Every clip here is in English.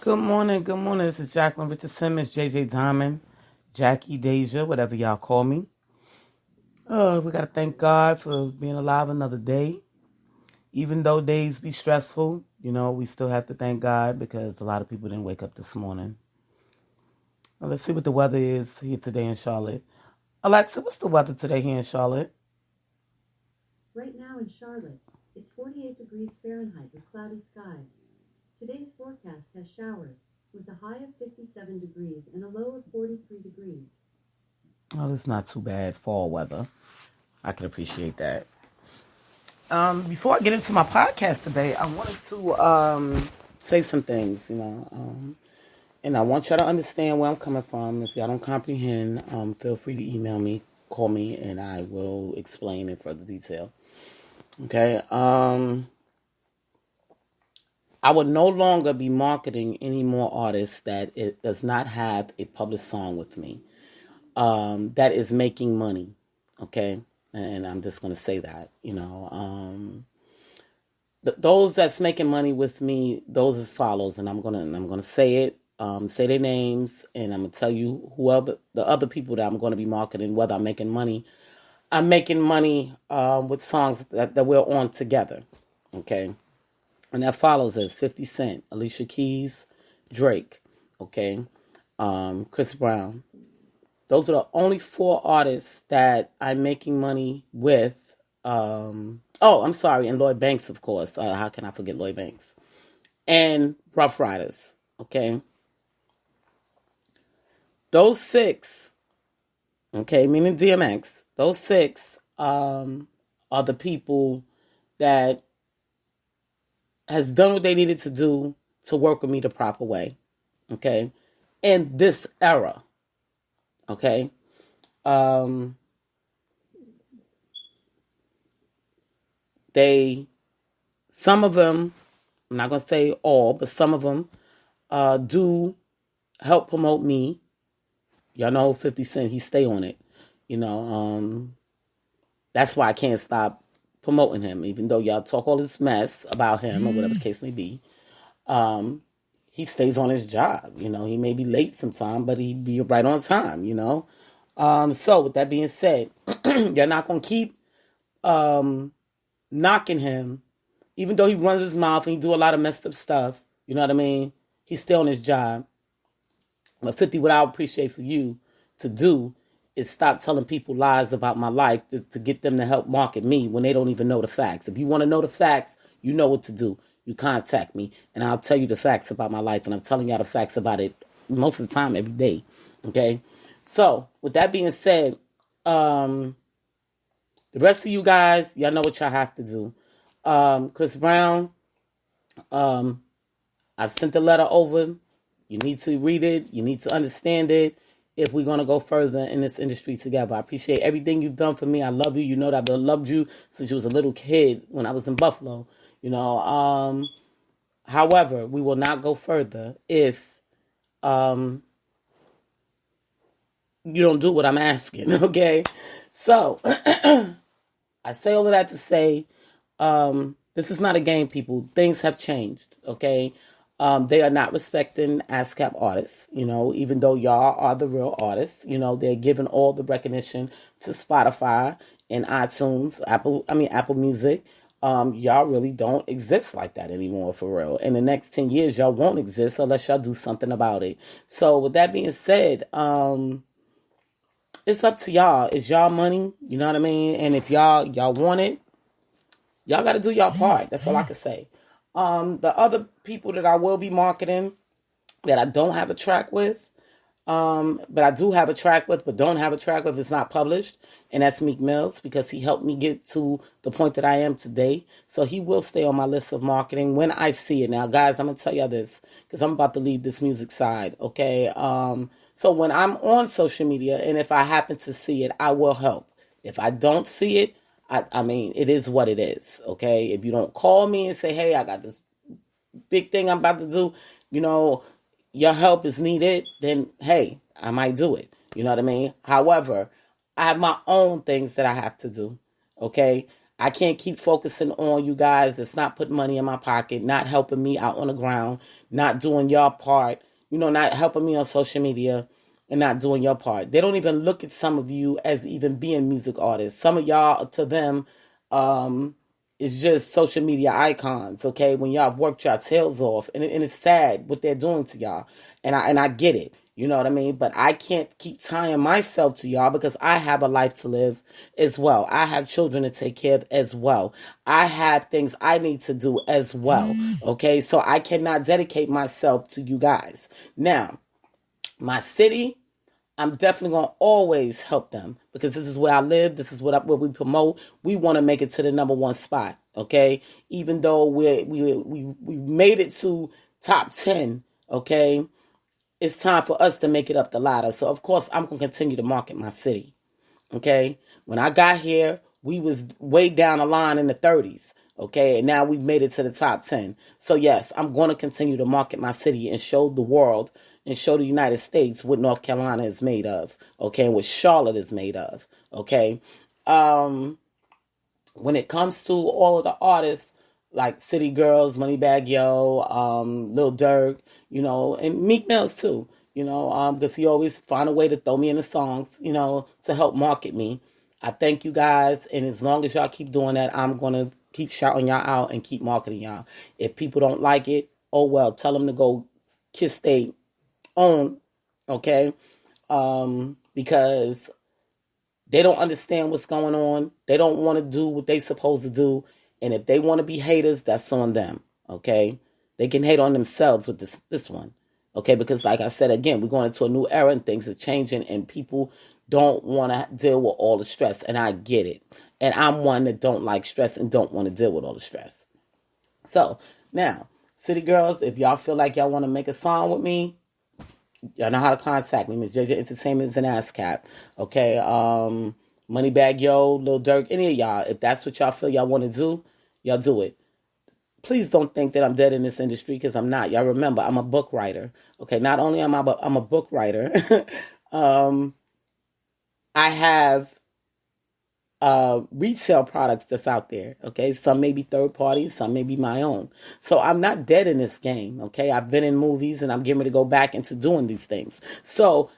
Good morning, good morning. This is Jacqueline Richard Simmons, JJ Diamond, Jackie Deja, whatever y'all call me. We got to thank God for being alive another day. Even though days be stressful, we still have to thank God because a lot of people didn't wake up this morning. Well, let's see what the weather is here today in Charlotte. Alexa, what's the weather today here in Charlotte? Right now in Charlotte, it's 48 degrees Fahrenheit with cloudy skies. Today's forecast has showers with a high of 57 degrees and a low of 43 degrees. Well, it's not too bad fall weather. I can appreciate that. Before I get into my podcast today, I wanted to say some things, and I want y'all to understand where I'm coming from. If y'all don't comprehend, feel free to email me, call me, and I will explain in further detail. Okay. I would no longer be marketing any more artists that it does not have a published song with me that is making money. Okay. And I'm just going to say that, those that's making money with me, those as follows, and I'm gonna say it, say their names, and I'm gonna tell you whoever the other people that I'm going to be marketing, whether I'm making money with songs that we're on together, okay, and that follows as 50 Cent, Alicia Keys, Drake, okay, Chris Brown. Those are the only 4 artists that I'm making money with. I'm sorry, and Lloyd Banks, of course. How can I forget Lloyd Banks? And Rough Riders, okay? Those 6, okay, meaning DMX, those 6 are the people that has done what they needed to do to work with me the proper way, okay? In this era, okay? Some of them, I'm not going to say all, but some of them do help promote me. Y'all know 50 Cent, he stay on it. That's why I can't stop promoting him, even though y'all talk all this mess about him or whatever the case may be. He stays on his job. He may be late sometime, but he be right on time, So with that being said, you're not going to keep knocking him, even though he runs his mouth and he do a lot of messed up stuff. You know what I mean? He's still on his job. But 50, what I would appreciate for you to do is stop telling people lies about my life to get them to help market me when they don't even know the facts. If you want to know the facts, you know what to do. You contact me, and I'll tell you the facts about my life, and I'm telling y'all the facts about it most of the time, every day. Okay? So, with that being said, the rest of you guys, y'all know what y'all have to do. Chris Brown, I've sent the letter over. You need to read it. You need to understand it if we're going to go further in this industry together. I appreciate everything you've done for me. I love you. You know that I've loved you since you was a little kid when I was in Buffalo. However, we will not go further if you don't do what I'm asking, okay? So, I say all of that to say, this is not a game, people. Things have changed, okay? They are not respecting ASCAP artists, even though y'all are the real artists. They're giving all the recognition to Spotify and iTunes, Apple Music. Y'all really don't exist like that anymore, for real. In the next 10 years, y'all won't exist unless y'all do something about it. So with that being said, it's up to y'all. It's y'all money, you know what I mean? And if y'all want it, y'all got to do y'all part. That's all I can say. The other people that I will be marketing that I don't have a track with, but I do have a track with, but don't have a track with, it's not published. And that's Meek Mills, because he helped me get to the point that I am today. So he will stay on my list of marketing when I see it. Now, guys, I'm going to tell y'all this, because I'm about to leave this music side, okay? So when I'm on social media, and if I happen to see it, I will help. If I don't see it, I mean, it is what it is, okay? If you don't call me and say, hey, I got this big thing I'm about to do, your help is needed, then, hey, I might do it. You know what I mean? However, I have my own things that I have to do, okay? I can't keep focusing on you guys that's not putting money in my pocket, not helping me out on the ground, not doing your part, not helping me on social media and not doing your part. They don't even look at some of you as even being music artists. Some of y'all, to them, it's just social media icons, okay? When y'all have worked your tails off, and it's sad what they're doing to y'all, and I get it, you know what I mean? But I can't keep tying myself to y'all because I have a life to live as well. I have children to take care of as well. I have things I need to do as well, okay? So I cannot dedicate myself to you guys. Now, my city, I'm definitely going to always help them because this is where I live. This is what we promote. We want to make it to the number one spot. Okay. Even though we made it to top 10. Okay. It's time for us to make it up the ladder. So of course I'm going to continue to market my city. Okay. When I got here, we was way down the line in the 30s. Okay. And now we've made it to the top 10. So yes, I'm going to continue to market my city and show the world and show the United States what North Carolina is made of, okay, and what Charlotte is made of, okay. When it comes to all of the artists, like City Girls, Moneybagg Yo, Lil Durk, and Meek Mills too, because he always find a way to throw me in the songs, to help market me. I thank you guys, and as long as y'all keep doing that, I'm going to keep shouting y'all out and keep marketing y'all. If people don't like it, oh well, tell them to go kiss they own, okay? Because they don't understand what's going on. They don't want to do what they supposed to do. And if they want to be haters, that's on them, okay? They can hate on themselves with this one, okay? Because like I said, again, we're going into a new era and things are changing and people don't want to deal with all the stress. And I get it. And I'm one that don't like stress and don't want to deal with all the stress. So now, City Girls, if y'all feel like y'all want to make a song with me, y'all know how to contact me. Miss JJ Entertainment is an ASCAP. Okay. Moneybagg Yo, Lil Durk, any of y'all. If that's what y'all feel y'all want to do, y'all do it. Please don't think that I'm dead in this industry because I'm not. Y'all remember, I'm a book writer. Okay. Not only am I'm a book writer, I have retail products that's out there. Okay. Some may be third party, some may be my own. So I'm not dead in this game. Okay. I've been in movies and I'm getting ready to go back into doing these things. So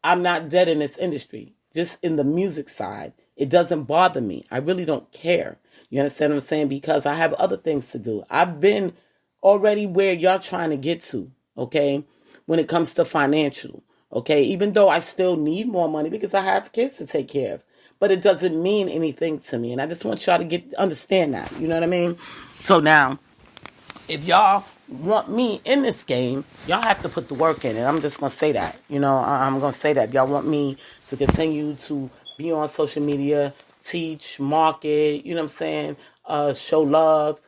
I'm not dead in this industry. Just in the music side, it doesn't bother me. I really don't care. You understand what I'm saying? Because I have other things to do. I've been already where y'all trying to get to. Okay. When it comes to financial. Okay. Even though I still need more money because I have kids to take care of. But it doesn't mean anything to me. And I just want y'all to understand that. You know what I mean? So now, if y'all want me in this game, y'all have to put the work in. And I'm just going to say that. I'm going to say that. If y'all want me to continue to be on social media, teach, market, you know what I'm saying, show love,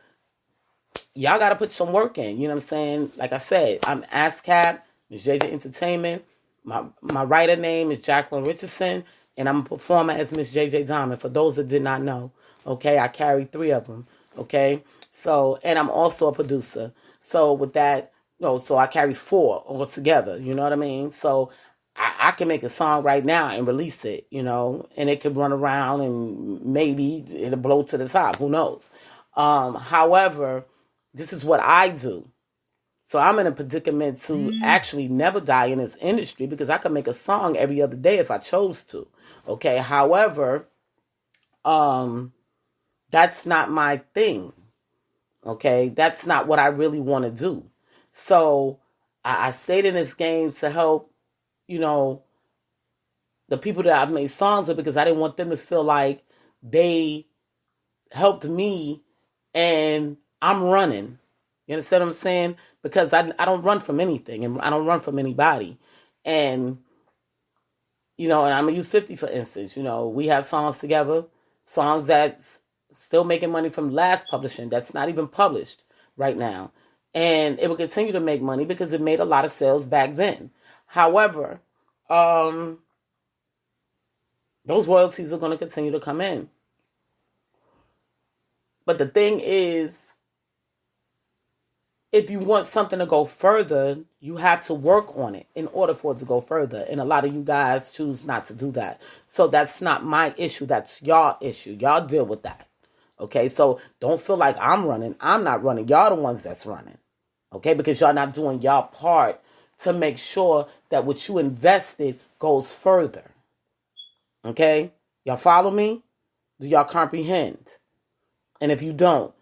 y'all got to put some work in. You know what I'm saying? Like I said, I'm ASCAP, Miss JJ Entertainment. My writer name is Jacqueline Richardson. And I'm a performer as Miss JJ Diamond, for those that did not know. Okay, I carry 3 of them. Okay, so, and I'm also a producer. So with that, so I carry 4 altogether. You know what I mean? So I can make a song right now and release it, and it could run around and maybe it'll blow to the top. Who knows? However, this is what I do. So I'm in a predicament to actually never die in this industry because I could make a song every other day if I chose to. Okay. However, that's not my thing. Okay. That's not what I really want to do. So I stayed in this game to help, the people that I've made songs with because I didn't want them to feel like they helped me and I'm running. You understand what I'm saying? Because I don't run from anything and I don't run from anybody. And, and I'm going to use 50 for instance. We have songs together, songs that's still making money from last publishing that's not even published right now. And it will continue to make money because it made a lot of sales back then. However, those royalties are going to continue to come in. But the thing is, if you want something to go further, you have to work on it in order for it to go further. And a lot of you guys choose not to do that. So that's not my issue. That's y'all issue. Y'all deal with that. Okay, so don't feel like I'm running. I'm not running. Y'all the ones that's running. Okay, because y'all not doing y'all part to make sure that what you invested goes further. Okay, y'all follow me? Do y'all comprehend? And if you don't,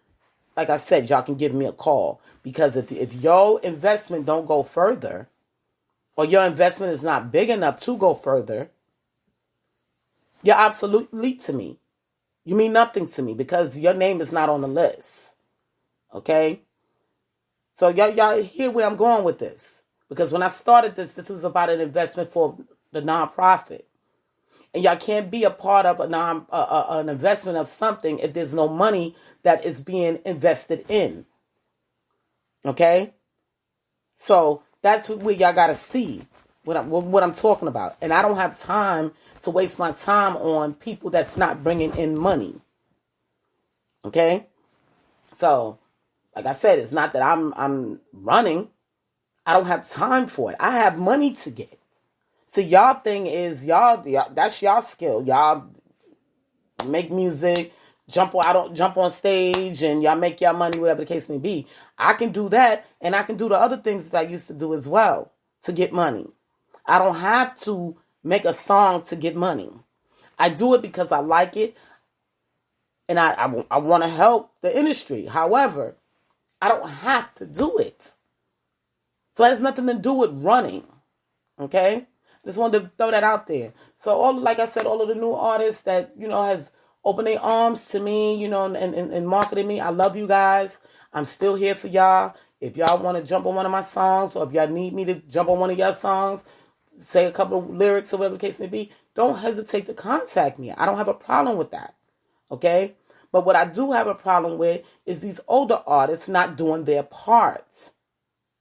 like I said, y'all can give me a call, because if your investment don't go further, or your investment is not big enough to go further, you're obsolete to me. You mean nothing to me because your name is not on the list. Okay? So y'all hear where I'm going with this. Because when I started this was about an investment for the nonprofit. And y'all can't be a part of an investment of something if there's no money that is being invested in. Okay? So that's what y'all got to see what I'm talking about. And I don't have time to waste my time on people that's not bringing in money. Okay? So, like I said, it's not that I'm running. I don't have time for it. I have money to get. So y'all thing is y'all that's y'all skill. Y'all make music, jump on stage, and y'all make y'all money, whatever the case may be. I can do that, and I can do the other things that I used to do as well to get money. I don't have to make a song to get money. I do it because I like it, and I want to help the industry. However, I don't have to do it. So it has nothing to do with running. Okay? Just wanted to throw that out there. So like I said, all of the new artists that, has opened their arms to me, and marketed me. I love you guys. I'm still here for y'all. If y'all want to jump on one of my songs, or if y'all need me to jump on one of your songs, say a couple of lyrics or whatever the case may be, don't hesitate to contact me. I don't have a problem with that. Okay? But what I do have a problem with is these older artists not doing their parts.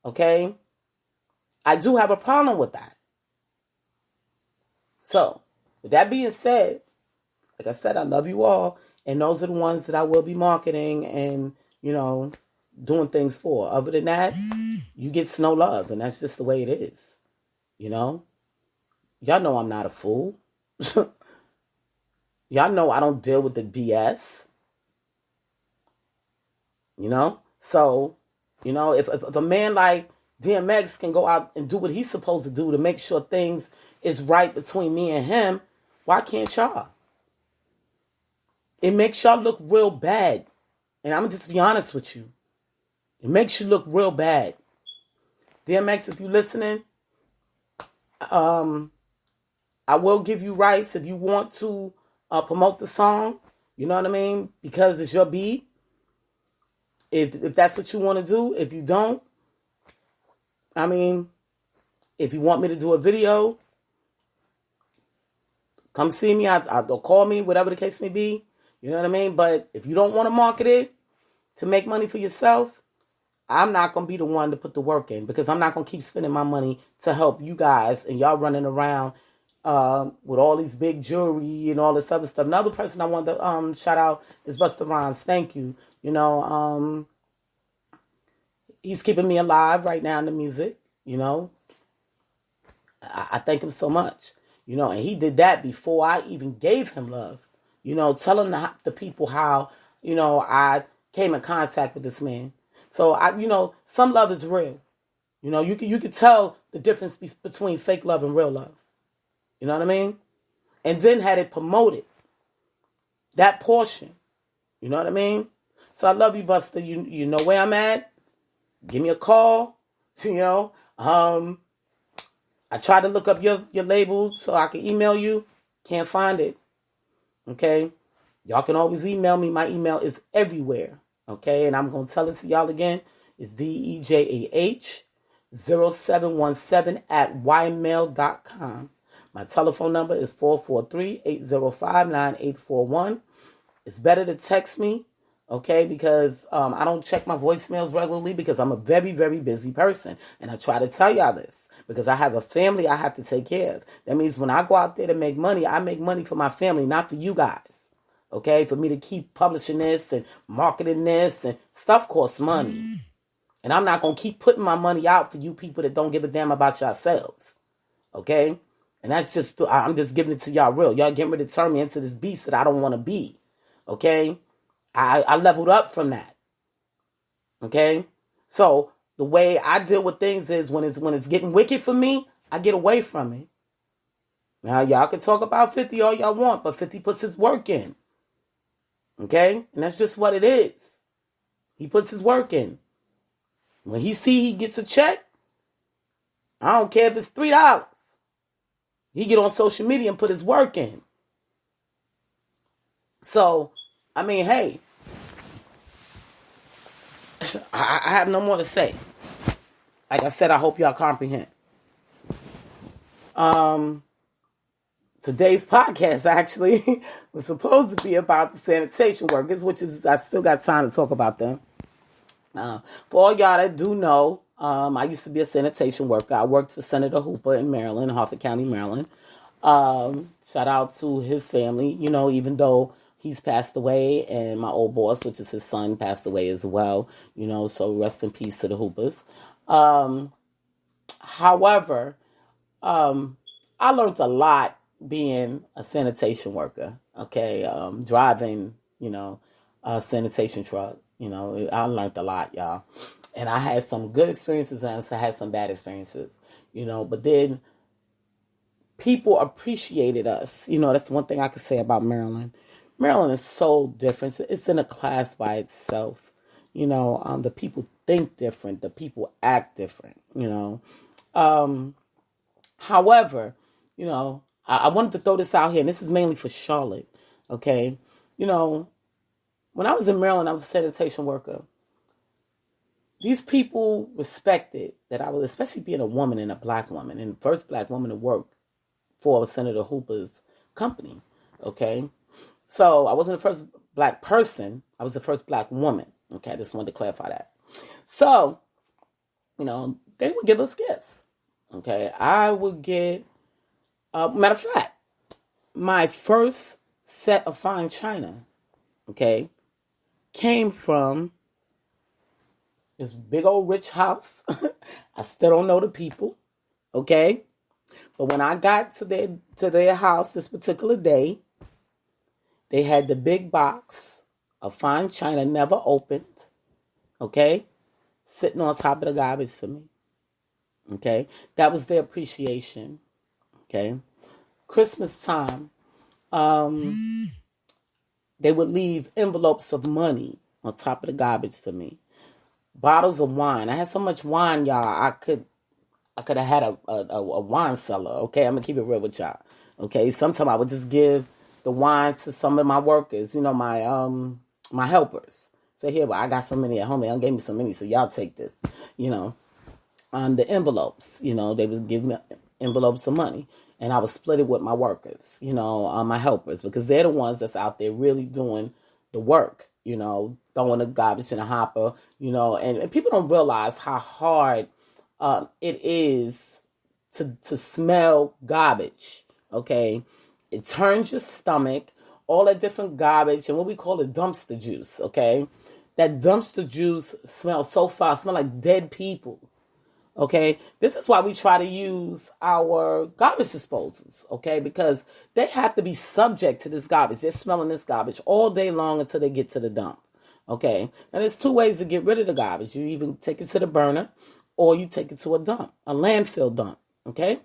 Okay? I do have a problem with that. So, with that being said, like I said, I love you all. And those are the ones that I will be marketing and, doing things for. Other than that, you get snow love. And that's just the way it is. Y'all know I'm not a fool. Y'all know I don't deal with the BS. So, if a man like DMX can go out and do what he's supposed to do to make sure things is right between me and him, why can't y'all? It makes y'all look real bad. And I'm going to just be honest with you. It makes you look real bad. DMX, if you're listening, I will give you rights if you want to promote the song. You know what I mean? Because it's your beat. If that's what you want to do. If you don't, if you want me to do a video, come see me. Or call me, whatever the case may be. You know what I mean? But if you don't want to market it to make money for yourself, I'm not going to be the one to put the work in, because I'm not going to keep spending my money to help you guys and y'all running around with all these big jewelry and all this other stuff. Another person I want to shout out is Busta Rhymes. Thank you. He's keeping me alive right now in the music. I thank him so much. And he did that before I even gave him love. Telling the people how, I came in contact with this man. So some love is real. You can tell the difference between fake love and real love. You know what I mean? And then had it promoted. That portion. You know what I mean? So I love you, Buster. You know where I'm at. Give me a call. I tried to look up your label so I can email you. Can't find it. Okay? Y'all can always email me. My email is everywhere. Okay? And I'm going to tell it to y'all again. It's DEJAH0717@ymail.com. My telephone number is 443-805-9841. It's better to text me. Okay, because I don't check my voicemails regularly because I'm a very, very busy person. And I try to tell y'all this because I have a family I have to take care of. That means when I go out there to make money, I make money for my family, not for you guys. Okay, for me to keep publishing this and marketing this, and stuff costs money. And I'm not going to keep putting my money out for you people that don't give a damn about yourselves. Okay? And that's just, I'm just giving it to y'all real. Y'all getting ready to turn me into this beast that I don't want to be. Okay? I leveled up from that. Okay? So the way I deal with things is when it's getting wicked for me, I get away from it. Now y'all can talk about 50 all y'all want, but 50 puts his work in. Okay? And that's just what it is. He puts his work in. When he gets a check, I don't care if it's $3. He get on social media and put his work in. So, I mean, hey, I have no more to say. Like I said, I hope y'all comprehend. Today's podcast actually was supposed to be about the sanitation workers, which is, I still got time to talk about them. For all y'all that do know, I used to be a sanitation worker. I worked for Senator Hooper in Maryland, Harford County, Maryland. Shout out to his family, even though he's passed away, and my old boss, which is his son, passed away as well, so rest in peace to the Hoopers. However, I learned a lot being a sanitation worker, okay, driving, a sanitation truck, I learned a lot, y'all. And I had some good experiences and I had some bad experiences, but then people appreciated us. That's one thing I could say about Maryland. Maryland is so different. It's in a class by itself. The people think different. The people act different, However, I wanted to throw this out here, and this is mainly for Charlotte, okay? When I was in Maryland, I was a sanitation worker. These people respected that I was, especially being a woman and a black woman, and the first black woman to work for Senator Hooper's company, okay? So I wasn't the first black person. I was the first black woman, okay? I just wanted to clarify that. So, they would give us gifts, okay? I would get, matter of fact, my first set of fine china, okay, came from this big old rich house. I still don't know the people, okay? But when I got to their house this particular day, they had the big box of fine china, never opened, okay, sitting on top of the garbage for me, okay? That was their appreciation, okay? Christmas time, they would leave envelopes of money on top of the garbage for me. Bottles of wine. I had so much wine, y'all, I could have had a wine cellar, okay? I'm going to keep it real with y'all, okay? Sometimes I would just give the wine to some of my workers, my helpers. Say, here, well, I got so many at home. They gave me so many, so y'all take this, On the envelopes, they would give me envelopes of money. And I would split it with my workers, my helpers, because they're the ones that's out there really doing the work, throwing the garbage in a hopper, and people don't realize how hard it is to smell garbage, okay? It turns your stomach, all that different garbage, and what we call it dumpster juice, okay? That dumpster juice smells so foul, it smells like dead people. Okay, this is why we try to use our garbage disposals, okay, because they have to be subject to this garbage. They're smelling this garbage all day long until they get to the dump, okay? And there's two ways to get rid of the garbage. You even take it to the burner or you take it to a dump, a landfill dump, okay?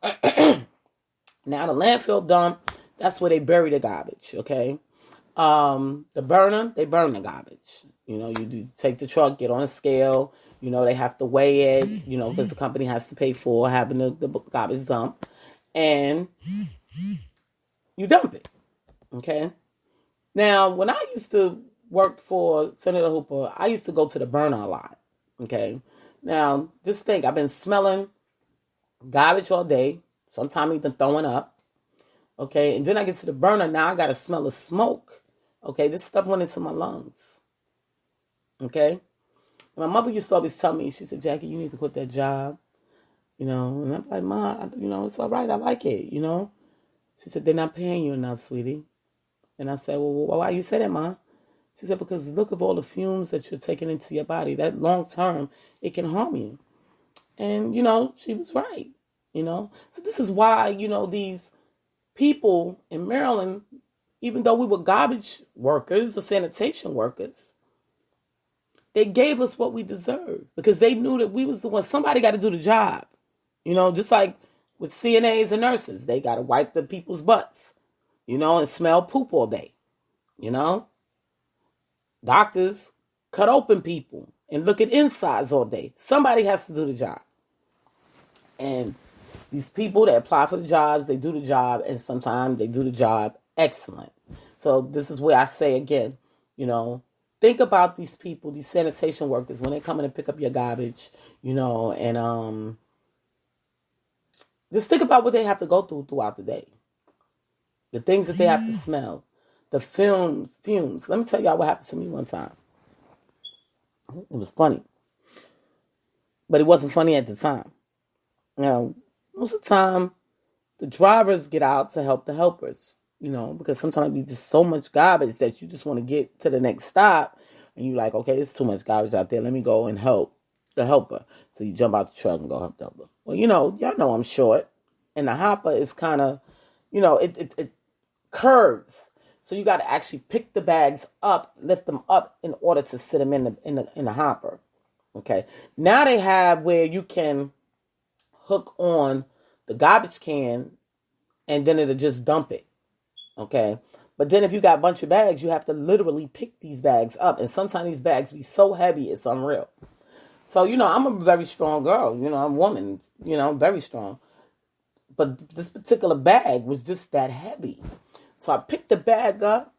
Now, the landfill dump, that's where they bury the garbage, okay? The burner, they burn the garbage. You take the truck, get on a scale. They have to weigh it, because the company has to pay for having the garbage dump. And you dump it, okay? Now, when I used to work for Senator Hooper, I used to go to the burner a lot, okay? Now, just think, I've been smelling garbage all day, sometimes even throwing up, okay? And then I get to the burner, now I got to smell the smoke, okay? This stuff went into my lungs, okay? My mother used to always tell me, she said, Jackie, you need to quit that job, and I'm like, Ma, it's all right, I like it, She said, they're not paying you enough, sweetie. And I said, well, why you say that, Ma? She said, because look at all the fumes that you're taking into your body. That long term, it can harm you. And, she was right, So this is why, these people in Maryland, even though we were garbage workers or sanitation workers, they gave us what we deserved because they knew that we was the one. Somebody got to do the job. Just like with CNAs and nurses, they got to wipe the people's butts, and smell poop all day. Doctors cut open people and look at insides all day. Somebody has to do the job. And these people that apply for the jobs, they do the job, and sometimes they do the job excellent. So this is where I say again, think about these people, these sanitation workers, when they come in and pick up your garbage, and just think about what they have to go through throughout the day. The things that they have to smell. The fumes. Let me tell y'all what happened to me one time. It was funny. But it wasn't funny at the time. Most of the time, the drivers get out to help the helpers, because sometimes there's just so much garbage that you just want to get to the next stop. And you're like, okay, it's too much garbage out there. Let me go and help the helper. So you jump out the truck and go help the helper. Well, y'all know I'm short. And the hopper is kind of, it curves. So you got to actually pick the bags up, lift them up in order to sit them in the hopper. Okay. Now they have where you can hook on the garbage can and then it'll just dump it. Okay. But then if you got a bunch of bags, you have to literally pick these bags up. And sometimes these bags be so heavy, it's unreal. So, I'm a very strong girl. I'm a woman, very strong. But this particular bag was just that heavy. So I picked the bag up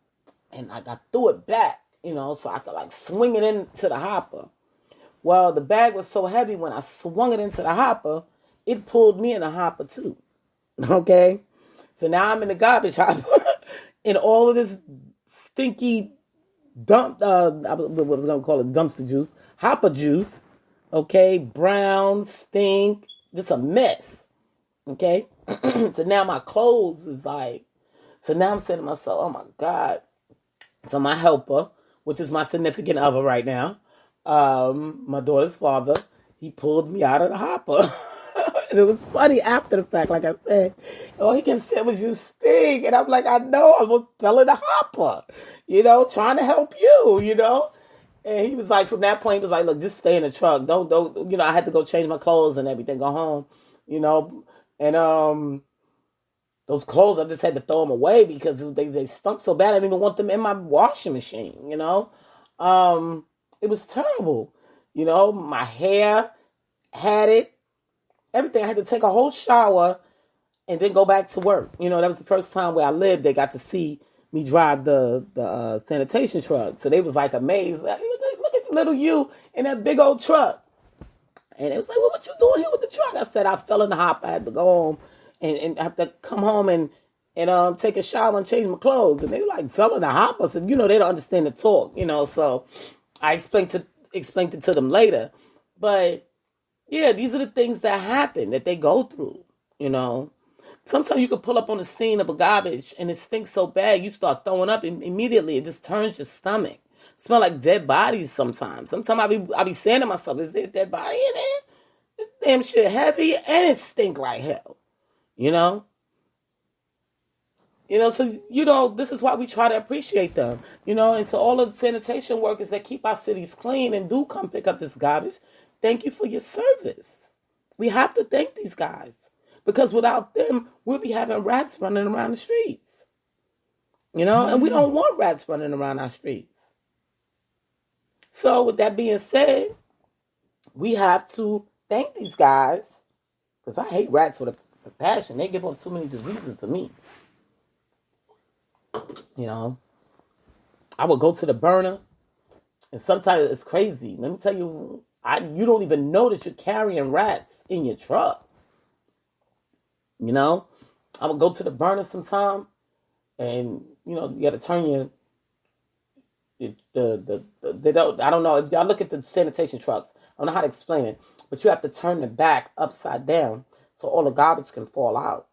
and I threw it back, so I could swing it into the hopper. Well, the bag was so heavy when I swung it into the hopper, it pulled me in the hopper too. Okay? So now I'm in the garbage hopper and all of this stinky what was going to call it, dumpster juice, hopper juice, okay, brown, stink, just a mess. Okay? So now my clothes is so now I'm saying to myself, oh my God. So my helper, which is my significant other right now, my daughter's father, he pulled me out of the hopper. And it was funny after the fact, like I said. All he kept saying was, you stink. And I'm like, I know, I was fell in the hopper, trying to help you, And he was like, from that point, he was like, look, just stay in the truck. Don't, I had to go change my clothes and everything, go home, And those clothes, I just had to throw them away because they stunk so bad. I didn't even want them in my washing machine, It was terrible. My hair had it. Everything. I had to take a whole shower and then go back to work. That was the first time where I lived. They got to see me drive the sanitation truck. So they was amazed. Look at little you in that big old truck. And it was like, well, what you doing here with the truck? I said, I fell in the hopper. I had to go home and I have to come home and take a shower and change my clothes. And they fell in the hopper. So, they don't understand the talk, So I explained it to them later. But yeah, these are the things that happen, that they go through, Sometimes you could pull up on the scene of a garbage and it stinks so bad, you start throwing up and immediately. It just turns your stomach. Smell like dead bodies sometimes. Sometimes I be saying to myself, is there a dead body in there? This damn shit heavy and it stink like hell, So, this is why we try to appreciate them, and to all of the sanitation workers that keep our cities clean and do come pick up this garbage, thank you for your service. We have to thank these guys because without them, we'll be having rats running around the streets, and we don't want rats running around our streets. So with that being said, we have to thank these guys because I hate rats with a passion. They give off too many diseases to me. I would go to the burner and sometimes it's crazy. Let me tell you, you don't even know that you're carrying rats in your truck. I would go to the burner sometime and, you got to turn I don't know. If y'all look at the sanitation trucks, I don't know how to explain it, but you have to turn the back upside down so all the garbage can fall out.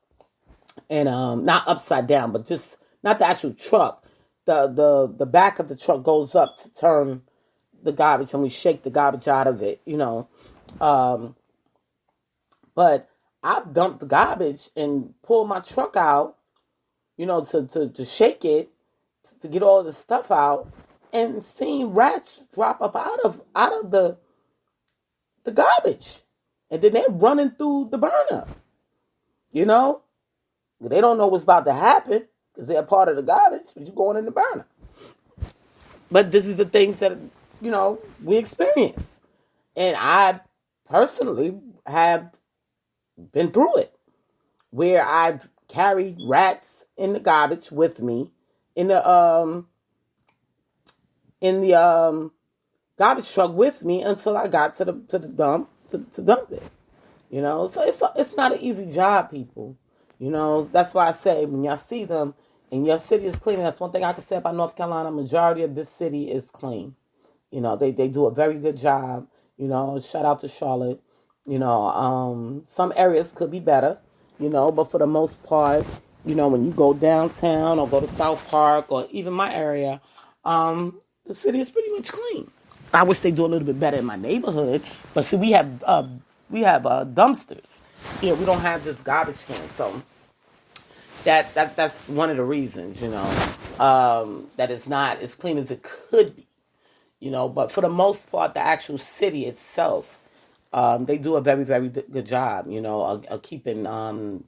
And not upside down, but just not the actual truck. The back of the truck goes up to turn the garbage, and we shake the garbage out of it, But I've dumped the garbage and pulled my truck out, to shake it, to get all this stuff out, and seeing rats drop up out of the garbage, and then they're running through the burner. You know, they don't know what's about to happen because they're part of the garbage, but you're going in the burner. But this is the things that, we experience. And I personally have been through it, where I've carried rats in the garbage with me in the garbage truck with me until I got to the dump to dump it. So it's not an easy job, people. That's why I say when y'all see them and your city is clean, that's one thing I can say about North Carolina. Majority of this city is clean. They do a very good job. Shout out to Charlotte. Some areas could be better, but for the most part, when you go downtown or go to South Park or even my area, the city is pretty much clean. I wish they do a little bit better in my neighborhood, but see, we have dumpsters. We don't have just garbage cans, so that's one of the reasons, that it's not as clean as it could be, but for the most part, the actual city itself, they do a very, very good job, of keeping the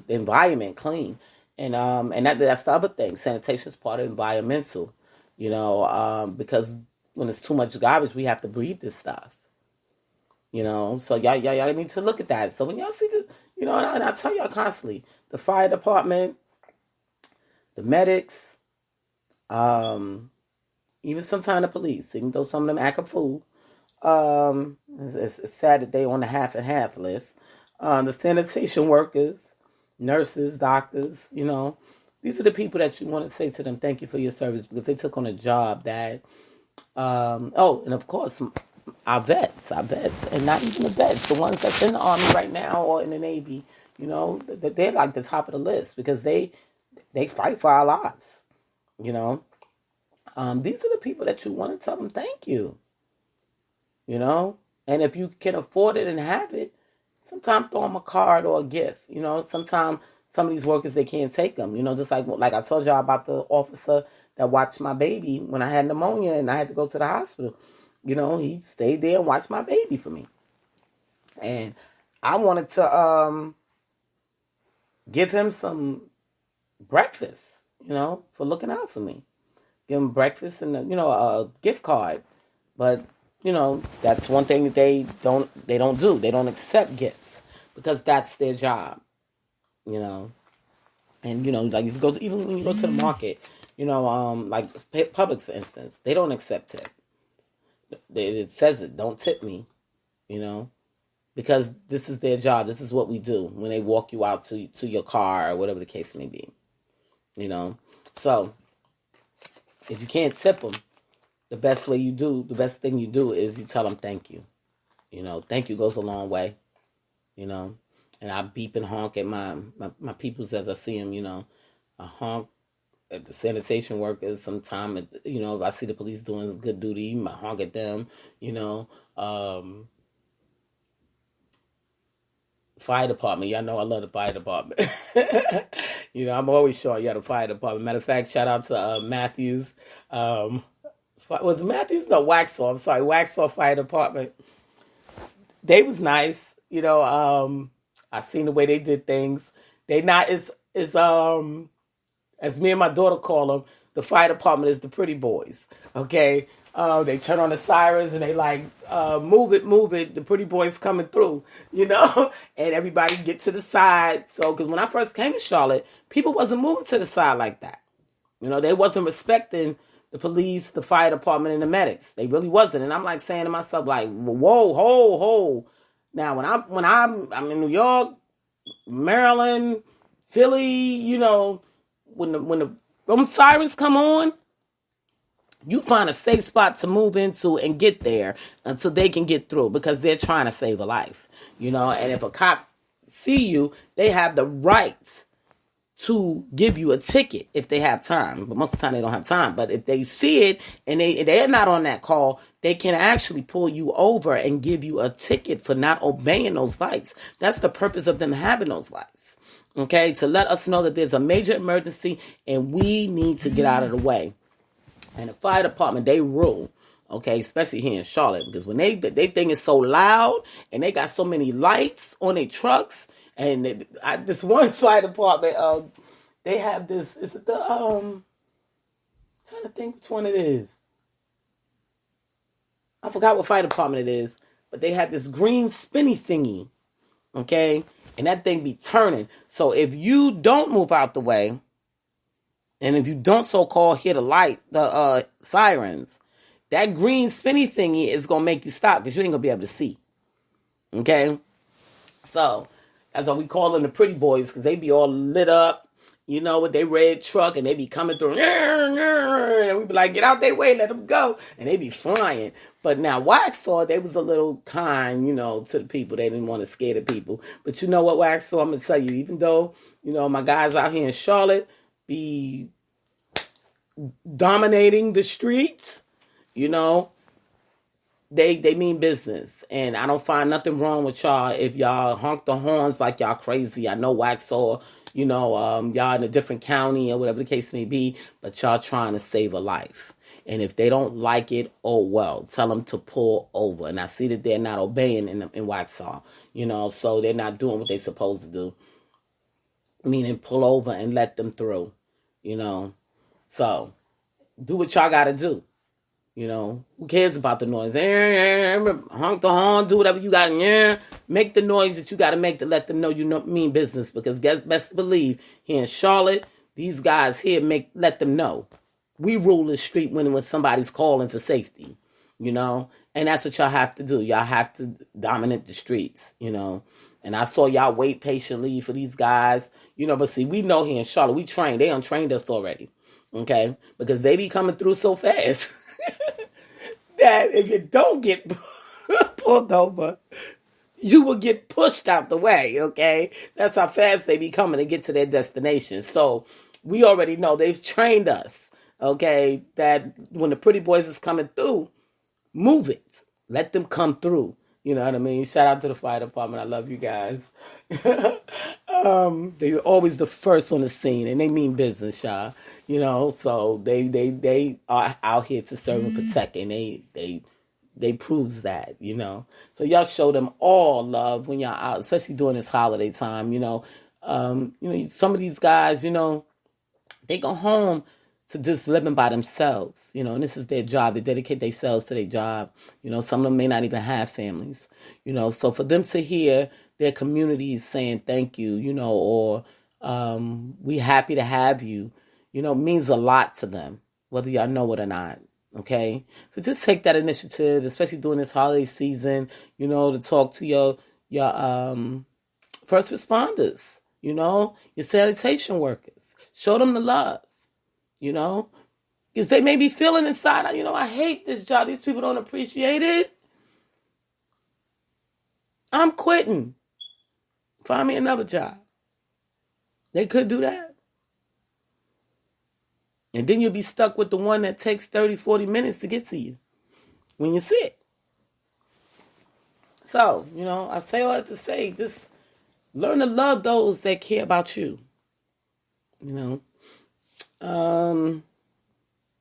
environment clean, and that's the other thing. Sanitation is part of environmental, because when it's too much garbage, we have to breathe this stuff, So y'all need to look at that. So when y'all see the, and I tell y'all constantly, the fire department, the medics, even sometimes the police, even though some of them act a fool. It's sad that they on the half and half list. The sanitation workers, nurses, doctors, these are the people that you want to say to them, thank you for your service, because they took on a job that, and of course, our vets, and not even the vets, the ones that's in the Army right now or in the Navy, they're like the top of the list because they fight for our lives, These are the people that you want to tell them thank you, and if you can afford it and have it, sometimes throw them a card or a gift, sometimes some of these workers, they can't take them, just like I told y'all about the officer that watched my baby when I had pneumonia and I had to go to the hospital. He stayed there and watched my baby for me. And I wanted to give him some breakfast, for looking out for me. Give him breakfast and, a gift card. But, that's one thing that they don't do. They don't accept gifts because that's their job, And, like if you go even when you go to the market, like Publix, for instance, they don't accept tip. It says it, don't tip me, because this is their job. This is what we do when they walk you out to your car or whatever the case may be, So if you can't tip them, the best thing you do is you tell them thank you. Thank you goes a long way, and I beep and honk at my peoples as I see them, I honk at the sanitation workers sometime, if I see the police doing good duty, I honk at them, fire department, y'all know I love the fire department. I'm always showing y'all the fire department. Matter of fact, shout out to Matthews. Was it Matthews? No, Waxhaw. I'm sorry, Waxhaw Fire Department. They was nice, I seen the way they did things. They not as me and my daughter call them, the fire department is the pretty boys, okay? They turn on the sirens and they like, move it, the pretty boys coming through, and everybody get to the side. So, because when I first came to Charlotte, people wasn't moving to the side like that. They wasn't respecting the police, the fire department, and the medics. They really wasn't. And I'm like saying to myself, like, whoa, ho. Now, when I'm in New York, Maryland, Philly, when the sirens come on, you find a safe spot to move into and get there until they can get through because they're trying to save a life, and if a cop see you, they have the right to give you a ticket if they have time, but most of the time they don't have time. But if they see it and they're not on that call, they can actually pull you over and give you a ticket for not obeying those lights. That's the purpose of them having those lights. okay, to let us know that there's a major emergency and we need to get out of the way. And the fire department, they rule, okay, especially here in Charlotte, because when they think it's so loud and they got so many lights on their trucks, and this one fire department, they have this, is it the, I'm trying to think which one it is. I forgot what fire department it is, but they have this green spinny thingy, okay, and that thing be turning. So if you don't move out the way, and if you don't so-called hear the light, the sirens, that green spinny thingy is going to make you stop because you ain't going to be able to see. Okay? So, that's why we call them the pretty boys, because they be all lit up, you know, with their red truck, and they be coming through, and we be like, get out their way, let them go, and they be flying. But now, Waxhaw, they was a little kind, you know, to the people. They didn't want to scare the people. But you know what, Waxhaw, I'm going to tell you, even though, you know, my guys out here in Charlotte be dominating the streets, you know, they mean business. And I don't find nothing wrong with y'all if y'all honk the horns like y'all crazy. I know Waxhaw, you know, y'all in a different county or whatever the case may be, but y'all trying to save a life. And if they don't like it, oh well, tell them to pull over. And I see that they're not obeying in Waxhaw, you know, so they're not doing what they're supposed to do. Meaning pull over and let them through, you know. So, do what y'all gotta do. You know, who cares about the noise? Honk the horn, do whatever you gotta, make the noise that you gotta make to let them know you mean business. Because best believe, here in Charlotte, these guys here let them know. We rule the street when somebody's calling for safety, you know. And that's what y'all have to do. Y'all have to dominate the streets, you know. And I saw y'all wait patiently for these guys, you know. But see, we know here in Charlotte, we trained. They untrained us already. Okay, because they be coming through so fast that if you don't get pulled over, you will get pushed out the way, okay? That's how fast they be coming to get to their destination. So we already know they've trained us, okay, that when the pretty boys is coming through, move it. Let them come through. You know what I mean? Shout out to the fire department. I love you guys. They're always the first on the scene, and they mean business, y'all. You know, so they are out here to serve and protect, and they proves that, you know. So y'all show them all love when y'all out, especially during this holiday time. You know, some of these guys, you know, they go home to just living by themselves, you know, and this is their job. They dedicate themselves to their job. You know, some of them may not even have families, you know, so for them to hear their communities saying thank you, you know, or we happy to have you, you know, means a lot to them, whether y'all know it or not, okay? So just take that initiative, especially during this holiday season, you know, to talk to your first responders, you know, your sanitation workers. Show them the love. You know, because they may be feeling inside, you know, I hate this job. These people don't appreciate it. I'm quitting. Find me another job. They could do that. And then you'll be stuck with the one that takes 30, 40 minutes to get to you when you're sick. So, you know, I say all that to say, just learn to love those that care about you. You know.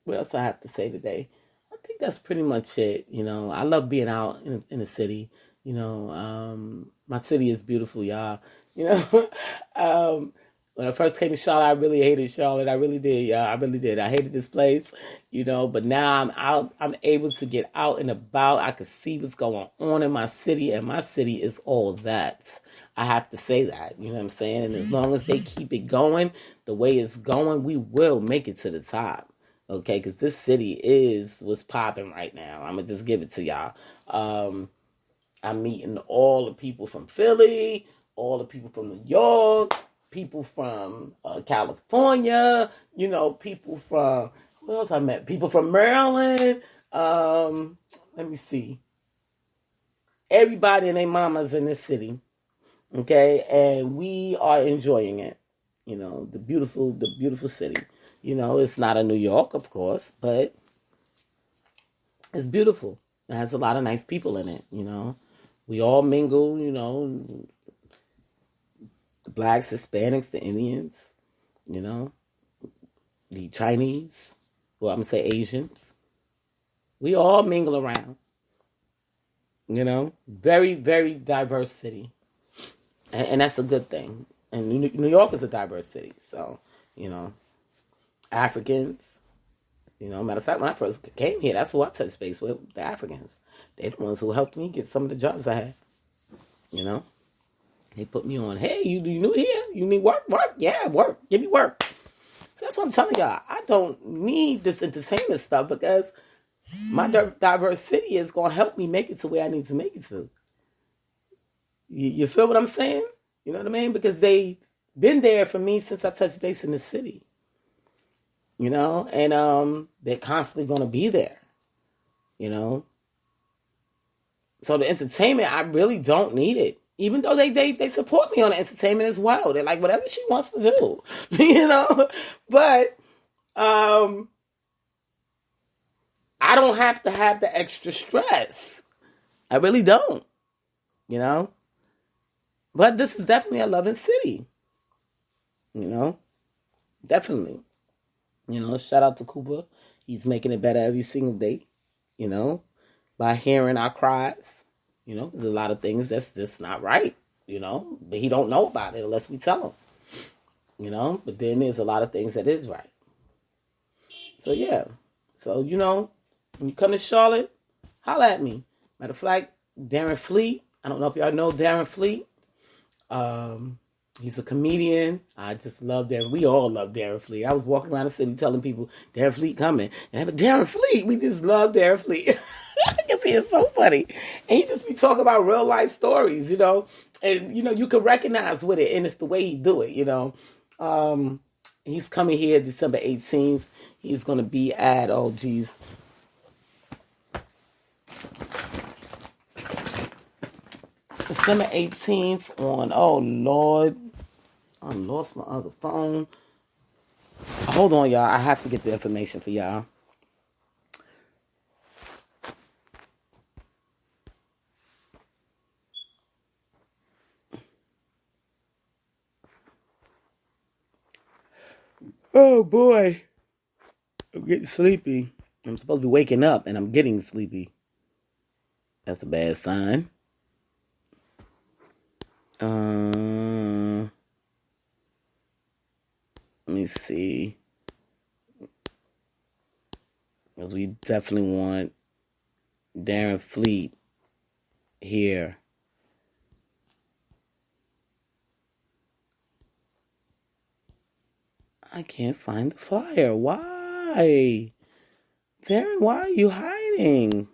What else I have to say today? I think that's pretty much it. You know, I love being out in the city. You know, my city is beautiful, y'all. You know, when I first came to Charlotte, I really hated Charlotte. I really did, y'all. I really did. I hated this place, you know, but now I'm out. I'm able to get out and about. I can see what's going on in my city, and my city is all that. I have to say that, you know what I'm saying? And as long as they keep it going the way it's going, we will make it to the top, okay? Because this city is what's popping right now. I'm going to just give it to y'all. I'm meeting all the people from Philly, all the people from New York, people from California, you know, people from, who else I met? People from Maryland. Let me see. Everybody and their mamas in this city. Okay, and we are enjoying it. You know, the beautiful city. You know, it's not a New York, of course, but it's beautiful. It has a lot of nice people in it, you know. We all mingle, you know. the blacks, Hispanics, the Indians, you know, the Chinese, well, I'm going to say Asians. We all mingle around, you know, very, very diverse city. And that's a good thing. And New York is a diverse city. So, you know, Africans, you know, matter of fact, when I first came here, that's who I touched base with, the Africans. They're the ones who helped me get some of the jobs I had, you know. They put me on, hey, you new here? You need work? Work? Yeah, work. Give me work. So that's what I'm telling y'all. I don't need this entertainment stuff because my diverse city is going to help me make it to where I need to make it to. You feel what I'm saying? You know what I mean? Because they've been there for me since I touched base in the city. You know? And they're constantly going to be there. You know? So the entertainment, I really don't need it. Even though they support me on the entertainment as well. They're like, whatever she wants to do. You know? But I don't have to have the extra stress. I really don't. You know? But this is definitely a loving city. You know? Definitely. You know, shout out to Cooper. He's making it better every single day. You know? By hearing our cries. You know? There's a lot of things that's just not right. You know? But he don't know about it unless we tell him. You know? But then there's a lot of things that is right. So, yeah. So, you know, when you come to Charlotte, holla at me. Matter of fact, Darren Fleet. I don't know if y'all know Darren Fleet. He's a comedian. I just love Darren. We all love Darren Fleet. I was walking around the city telling people, Darren Fleet coming. And I have a Darren Fleet. We just love Darren Fleet. Because he is so funny. And he just be talking about real life stories, you know. And, you know, you can recognize with it. And it's the way he do it, you know. He's coming here December 18th. He's going to be at, oh, geez. December 18th on, oh, Lord. I lost my other phone. Hold on, y'all. I have to get the information for y'all. Oh, boy. I'm getting sleepy. I'm supposed to be waking up, and I'm getting sleepy. That's a bad sign. Let me see. Because we definitely want Darren Fleet here. I can't find the flyer. Why? Darren, why are you hiding?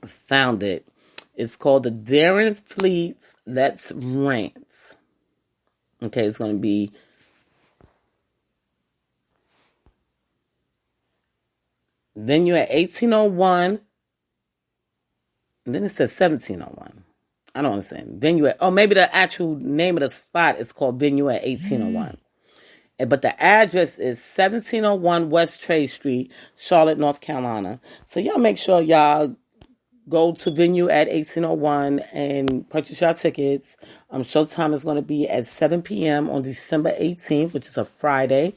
I found it. It's called the Darren Fleet's Let's Rant. Okay, it's going to be venue at 1801. And then it says 1701. I don't understand. Venue at, oh, maybe the actual name of the spot is called Venue at 1801. But the address is 1701 West Trade Street, Charlotte, North Carolina. So y'all make sure y'all go to Venue at 1801 and purchase your tickets. Showtime is going to be at 7 p.m. on December 18th, which is a Friday.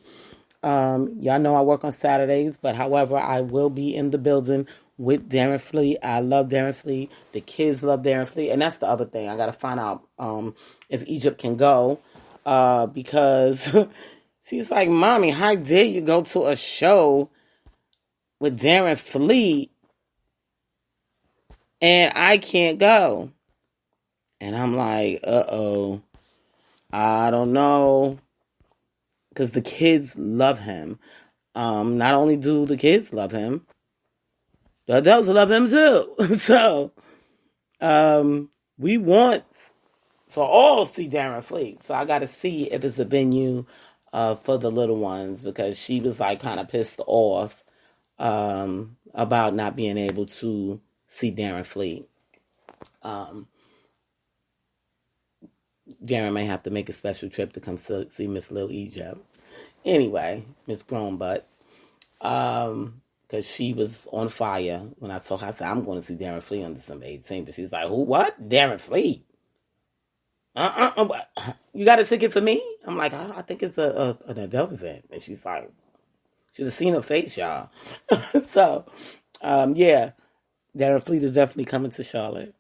Y'all know I work on Saturdays, but however, I will be in the building with Darren Fleet. I love Darren Fleet. The kids love Darren Fleet. And that's the other thing. I got to find out if Egypt can go because she's like, Mommy, how dare you go to a show with Darren Fleet and I can't go? And I'm like, uh-oh. I don't know. Because the kids love him. Not only do the kids love him, the adults love him too. So, we want to all see Darren Fleet. So I got to see if it's a venue for the little ones because she was like kind of pissed off about not being able to see Darren Fleet. Darren may have to make a special trip to come see Miss Lil Egypt. Anyway, Miss Grown Butt. because she was on fire when I told her, I said, I'm going to see Darren Fleet on December 18th. But she's like, who, what? Darren Fleet? You got a ticket for me? I'm like, I think it's an adult event. And she's like, should have seen her face, y'all. So, yeah, Darren Fleet is definitely coming to Charlotte.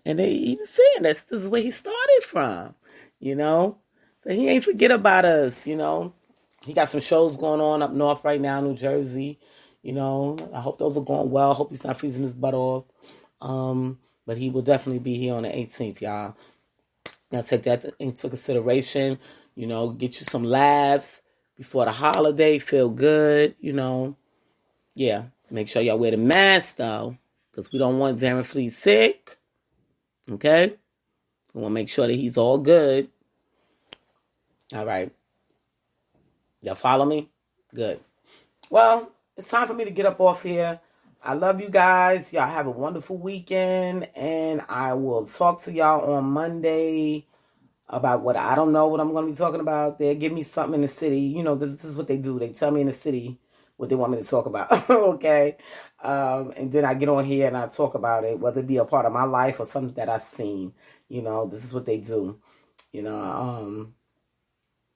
And they even saying this is where he started from, you know? So he ain't forget about us, you know? He got some shows going on up north right now, New Jersey. You know, I hope those are going well. I hope he's not freezing his butt off. But he will definitely be here on the 18th, y'all. Now take that into consideration. You know, get you some laughs before the holiday. Feel good, you know. Yeah, make sure y'all wear the mask, though, because we don't want Darren Fleet sick. Okay? We want to make sure that he's all good. All right. Y'all follow me? Good. Well, it's time for me to get up off here. I love you guys. Y'all have a wonderful weekend. And I will talk to y'all on Monday about what I don't know what I'm going to be talking about. They'll give me something in the city. You know, this is what they do. They tell me in the city what they want me to talk about. Okay? And then I get on here and I talk about it, whether it be a part of my life or something that I've seen. You know, this is what they do. You know,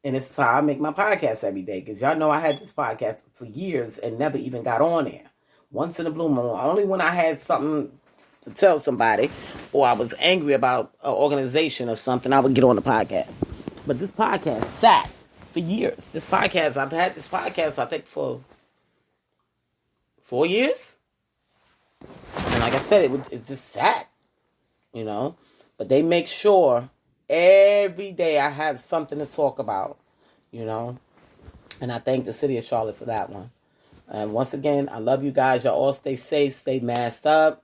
and it's how I make my podcast every day. Because y'all know I had this podcast for years and never even got on there. Once in a blue moon. Only when I had something to tell somebody or I was angry about an organization or something, I would get on the podcast. But this podcast sat for years. I've had this podcast, I think, for 4 years. And like I said, it just sat, you know. But they make sure every day I have something to talk about, you know. And I thank the city of Charlotte for that one. And once again, I love you guys. Y'all all stay safe, stay masked up.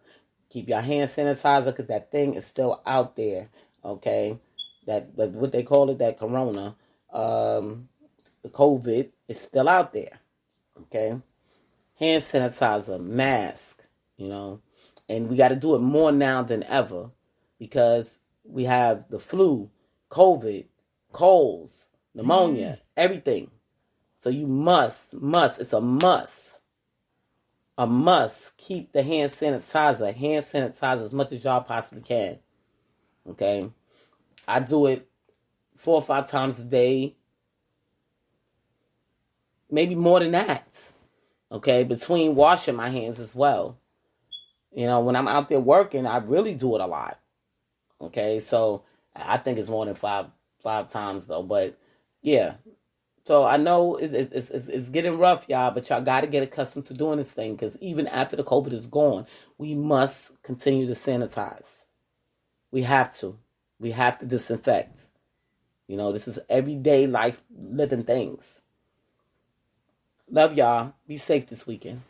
Keep your hand sanitizer because that thing is still out there, okay? That what they call it, that corona, the COVID is still out there, okay? Hand sanitizer, mask, you know. And we got to do it more now than ever because we have the flu, COVID, colds, pneumonia, everything. So you must, it's a must keep the hand sanitizer as much as y'all possibly can, okay? I do it 4 or 5 times a day, maybe more than that, okay? Between washing my hands as well. You know, when I'm out there working, I really do it a lot, okay? So I think it's more than five times though, but yeah. So I know it's getting rough, y'all, but y'all got to get accustomed to doing this thing because even after the COVID is gone, we must continue to sanitize. We have to. We have to disinfect. You know, this is everyday life living things. Love y'all. Be safe this weekend.